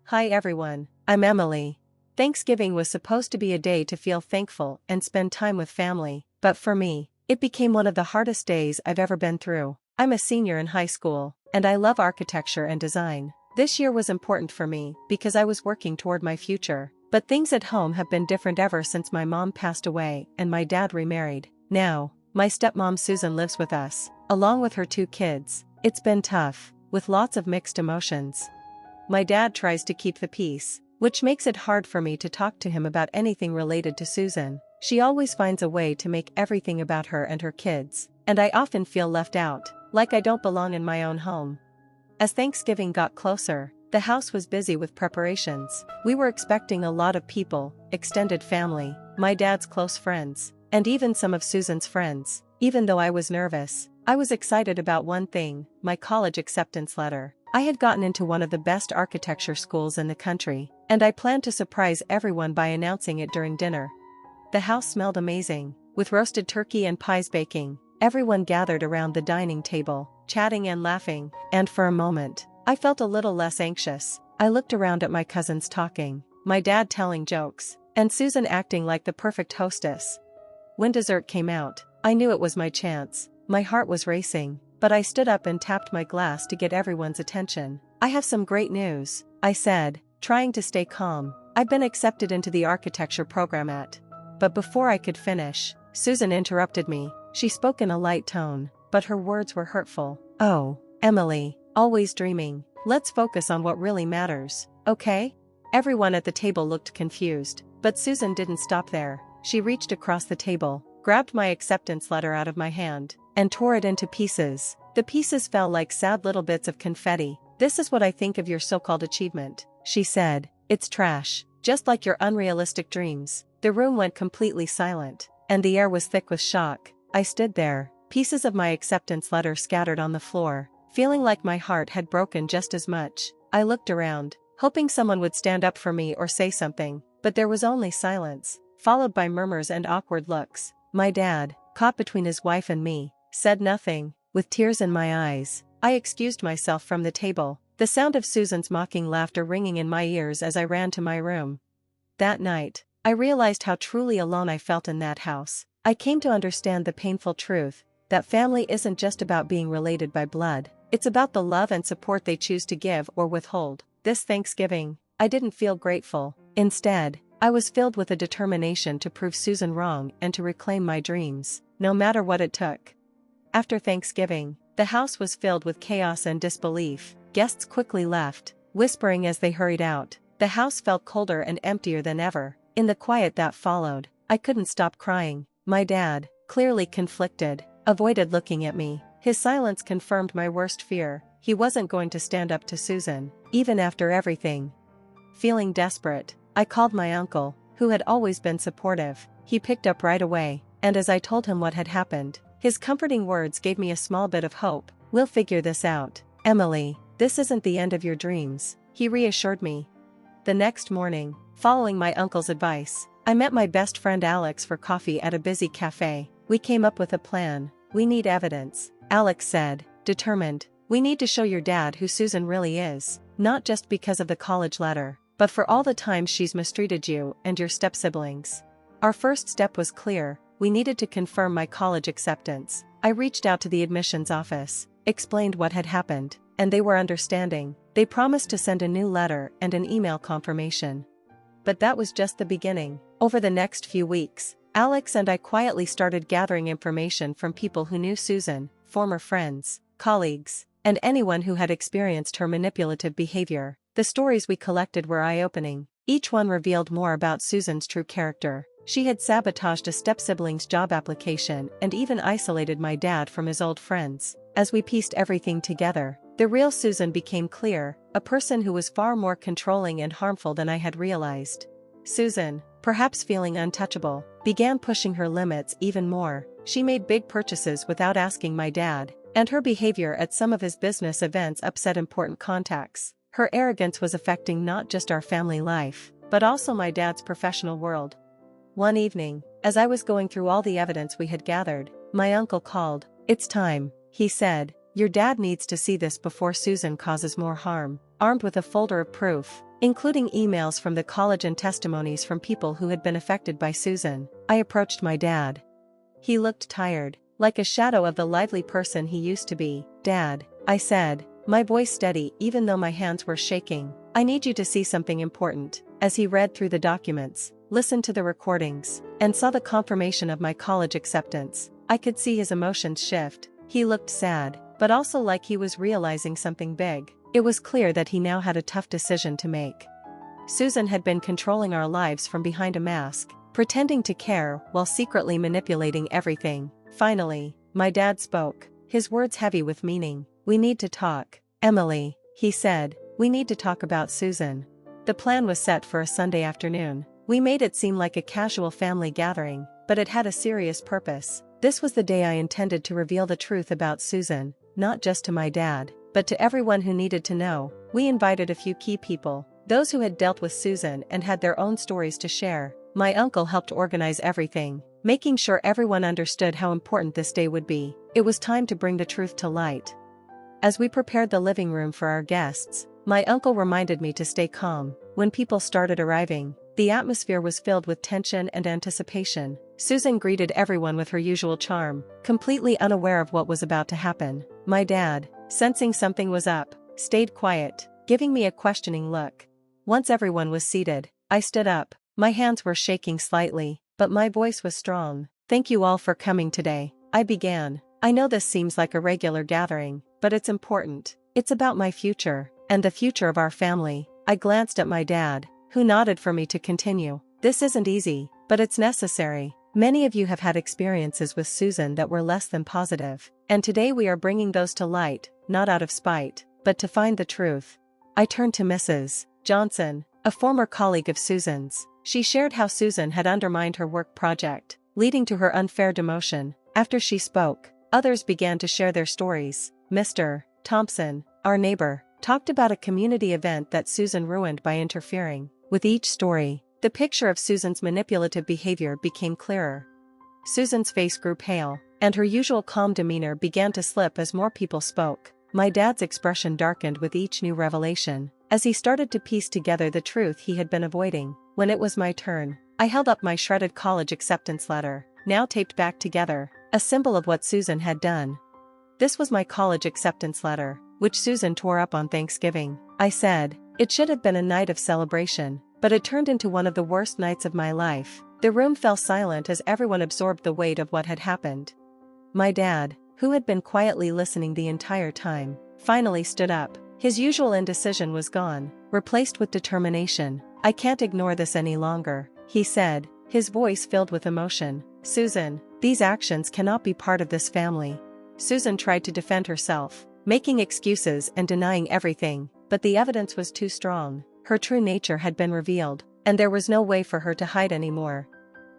Hi everyone, I'm Emily. Thanksgiving was supposed to be a day to feel thankful and spend time with family, but for me, it became one of the hardest days I've ever been through. I'm a senior in high school, and I love architecture and design. This year was important for me because I was working toward my future, but things at home have been different ever since my mom passed away and my dad remarried. Now, my stepmom Susan lives with us, along with her 2 kids. It's been tough, with lots of mixed emotions. My dad tries to keep the peace, which makes it hard for me to talk to him about anything related to Susan. She always finds a way to make everything about her and her kids, and I often feel left out, like I don't belong in my own home. As Thanksgiving got closer, the house was busy with preparations. We were expecting a lot of people, extended family, my dad's close friends, and even some of Susan's friends. Even though I was nervous, I was excited about one thing: my college acceptance letter. I had gotten into one of the best architecture schools in the country, and I planned to surprise everyone by announcing it during dinner. The house smelled amazing, with roasted turkey and pies baking. Everyone gathered around the dining table, chatting and laughing, and for a moment, I felt a little less anxious. I looked around at my cousins talking, my dad telling jokes, and Susan acting like the perfect hostess. When dessert came out, I knew it was my chance. My heart was racing, but I stood up and tapped my glass to get everyone's attention. I have some great news, I said, trying to stay calm. I've been accepted into the architecture program at. But before I could finish, Susan interrupted me. She spoke in a light tone, but her words were hurtful. Oh, Emily, always dreaming. Let's focus on what really matters, okay? Everyone at the table looked confused, but Susan didn't stop there. She reached across the table, grabbed my acceptance letter out of my hand, and tore it into pieces. The pieces fell like sad little bits of confetti. This is what I think of your so-called achievement, she said. It's trash, just like your unrealistic dreams. The room went completely silent, and the air was thick with shock. I stood there, pieces of my acceptance letter scattered on the floor, feeling like my heart had broken just as much. I looked around, hoping someone would stand up for me or say something, but there was only silence, followed by murmurs and awkward looks. My dad, caught between his wife and me, said nothing. With tears in my eyes, I excused myself from the table, the sound of Susan's mocking laughter ringing in my ears as I ran to my room. That night, I realized how truly alone I felt in that house. I came to understand the painful truth that family isn't just about being related by blood, it's about the love and support they choose to give or withhold. This Thanksgiving, I didn't feel grateful. Instead, I was filled with a determination to prove Susan wrong and to reclaim my dreams, no matter what it took. After Thanksgiving, the house was filled with chaos and disbelief. Guests quickly left, whispering as they hurried out. The house felt colder and emptier than ever. In the quiet that followed, I couldn't stop crying. My dad, clearly conflicted, avoided looking at me. His silence confirmed my worst fear. He wasn't going to stand up to Susan, even after everything. Feeling desperate, I called my uncle, who had always been supportive. He picked up right away, and as I told him what had happened, his comforting words gave me a small bit of hope. We'll figure this out, Emily. This isn't the end of your dreams, he reassured me. The next morning, following my uncle's advice, I met my best friend Alex for coffee at a busy cafe. We came up with a plan. We need evidence, Alex said, determined. We need to show your dad who Susan really is, not just because of the college letter, but for all the times she's mistreated you and your step-siblings. Our first step was clear. We needed to confirm my college acceptance. I reached out to the admissions office, explained what had happened, and they were understanding. They promised to send a new letter and an email confirmation. But that was just the beginning. Over the next few weeks, Alex and I quietly started gathering information from people who knew Susan, former friends, colleagues, and anyone who had experienced her manipulative behavior. The stories we collected were eye-opening. Each one revealed more about Susan's true character. She had sabotaged a step-sibling's job application and even isolated my dad from his old friends. As we pieced everything together, the real Susan became clear, a person who was far more controlling and harmful than I had realized. Susan, perhaps feeling untouchable, began pushing her limits even more. She made big purchases without asking my dad, and her behavior at some of his business events upset important contacts. Her arrogance was affecting not just our family life, but also my dad's professional world. One evening, as I was going through all the evidence we had gathered, my uncle called. It's time, he said. Your dad needs to see this before Susan causes more harm. armed with a folder of proof, including emails from the college and testimonies from people who had been affected by Susan. I approached my dad. He looked tired, like a shadow of the lively person he used to be. "Dad," I said, my voice steady even though my hands were shaking, "I need you to see something important." As he read through the documents, listened to the recordings, and saw the confirmation of my college acceptance, I could see his emotions shift. He looked sad, but also like he was realizing something big. It was clear that he now had a tough decision to make. Susan had been controlling our lives from behind a mask, pretending to care while secretly manipulating everything. Finally, my dad spoke, his words heavy with meaning. "We need to talk, Emily," he said. "We need to talk about Susan." The plan was set for a Sunday afternoon. We made it seem like a casual family gathering, but it had a serious purpose. This was the day I intended to reveal the truth about Susan, not just to my dad, but to everyone who needed to know. We invited a few key people, those who had dealt with Susan and had their own stories to share. My uncle helped organize everything, making sure everyone understood how important this day would be. It was time to bring the truth to light. As we prepared the living room for our guests, my uncle reminded me to stay calm. When people started arriving, the atmosphere was filled with tension and anticipation. Susan greeted everyone with her usual charm, completely unaware of what was about to happen. My dad, sensing something was up, stayed quiet, giving me a questioning look. Once everyone was seated, I stood up. My hands were shaking slightly, but my voice was strong. "Thank you all for coming today," I began. "I know this seems like a regular gathering, but it's important. It's about my future, and the future of our family." I glanced at my dad, who nodded for me to continue. "This isn't easy, but it's necessary. Many of you have had experiences with Susan that were less than positive, and today we are bringing those to light, not out of spite, but to find the truth." I turned to Mrs. Johnson, a former colleague of Susan's. She shared how Susan had undermined her work project, leading to her unfair demotion. After she spoke, others began to share their stories. Mr. Thompson, our neighbor, talked about a community event that Susan ruined by interfering. With each story, the picture of Susan's manipulative behavior became clearer. Susan's face grew pale, and her usual calm demeanor began to slip as more people spoke. My dad's expression darkened with each new revelation, as he started to piece together the truth he had been avoiding. When it was my turn, I held up my shredded college acceptance letter, now taped back together, a symbol of what Susan had done. "This was my college acceptance letter, which Susan tore up on Thanksgiving," I said. "It should have been a night of celebration, but it turned into one of the worst nights of my life." The room fell silent as everyone absorbed the weight of what had happened. My dad, who had been quietly listening the entire time, finally stood up. His usual indecision was gone, replaced with determination. "I can't ignore this any longer," he said, his voice filled with emotion. "Susan, these actions cannot be part of this family." Susan tried to defend herself, making excuses and denying everything, but the evidence was too strong. Her true nature had been revealed, and there was no way for her to hide anymore.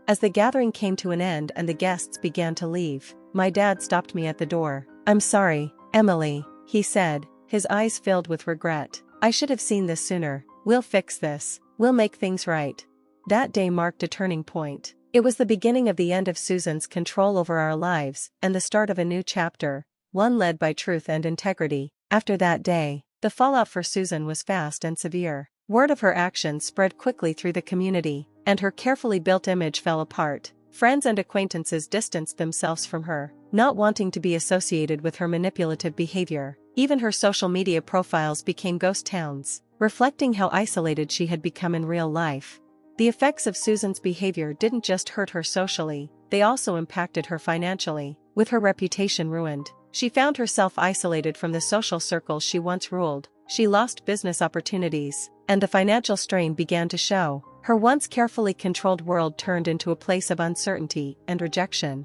As the gathering came to an end and the guests began to leave, my dad stopped me at the door. "I'm sorry, Emily," he said, his eyes filled with regret. "I should have seen this sooner. We'll fix this. We'll make things right." That day marked a turning point. It was the beginning of the end of Susan's control over our lives and the start of a new chapter, one led by truth and integrity. After that day, the fallout for Susan was fast and severe. Word of her actions spread quickly through the community, and her carefully built image fell apart. Friends and acquaintances distanced themselves from her, not wanting to be associated with her manipulative behavior. Even her social media profiles became ghost towns, reflecting how isolated she had become in real life. The effects of Susan's behavior didn't just hurt her socially, they also impacted her financially. With her reputation ruined, she found herself isolated from the social circles she once ruled. She lost business opportunities, and the financial strain began to show. Her once carefully controlled world turned into a place of uncertainty and rejection.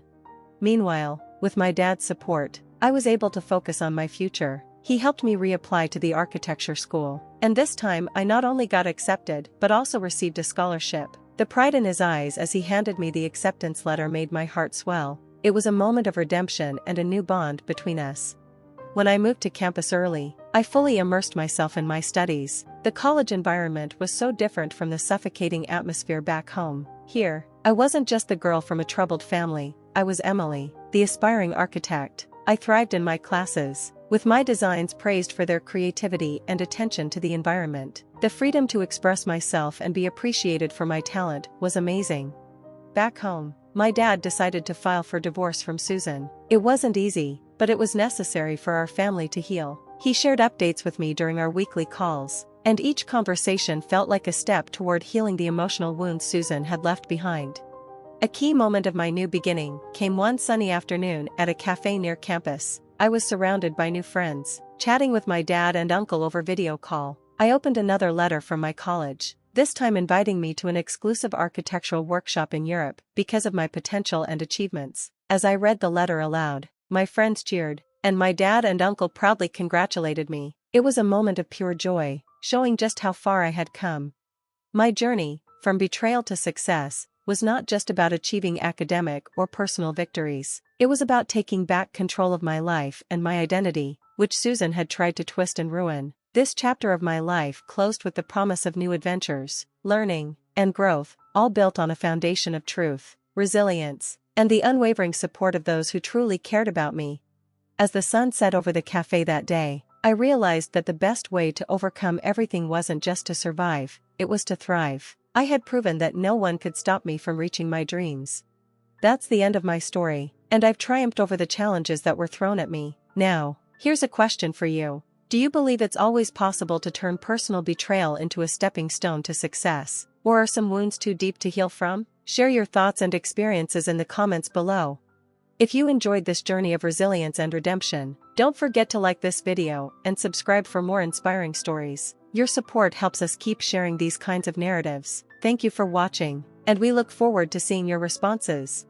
Meanwhile, with my dad's support, I was able to focus on my future. He helped me reapply to the architecture school, and this time I not only got accepted but also received a scholarship. The pride in his eyes as he handed me the acceptance letter made my heart swell. It was a moment of redemption and a new bond between us. When I moved to campus early, I fully immersed myself in my studies. The college environment was so different from the suffocating atmosphere back home. Here, I wasn't just the girl from a troubled family, I was Emily, the aspiring architect. I thrived in my classes, with my designs praised for their creativity and attention to the environment. The freedom to express myself and be appreciated for my talent was amazing. Back home, my dad decided to file for divorce from Susan. It wasn't easy, but it was necessary for our family to heal. He shared updates with me during our weekly calls, and each conversation felt like a step toward healing the emotional wounds Susan had left behind. A key moment of my new beginning came one sunny afternoon at a cafe near campus. I was surrounded by new friends, chatting with my dad and uncle over video call. I opened another letter from my college, this time inviting me to an exclusive architectural workshop in Europe because of my potential and achievements. As I read the letter aloud, my friends cheered, and my dad and uncle proudly congratulated me. It was a moment of pure joy, showing just how far I had come. My journey, from betrayal to success, was not just about achieving academic or personal victories. It was about taking back control of my life and my identity, which Susan had tried to twist and ruin. This chapter of my life closed with the promise of new adventures, learning, and growth, all built on a foundation of truth, resilience, and the unwavering support of those who truly cared about me. As the sun set over the cafe that day, I realized that the best way to overcome everything wasn't just to survive, it was to thrive. I had proven that no one could stop me from reaching my dreams. That's the end of my story, and I've triumphed over the challenges that were thrown at me. Now, here's a question for you. Do you believe it's always possible to turn personal betrayal into a stepping stone to success? Or are some wounds too deep to heal from? Share your thoughts and experiences in the comments below. If you enjoyed this journey of resilience and redemption, don't forget to like this video and subscribe for more inspiring stories. Your support helps us keep sharing these kinds of narratives. Thank you for watching, and we look forward to seeing your responses.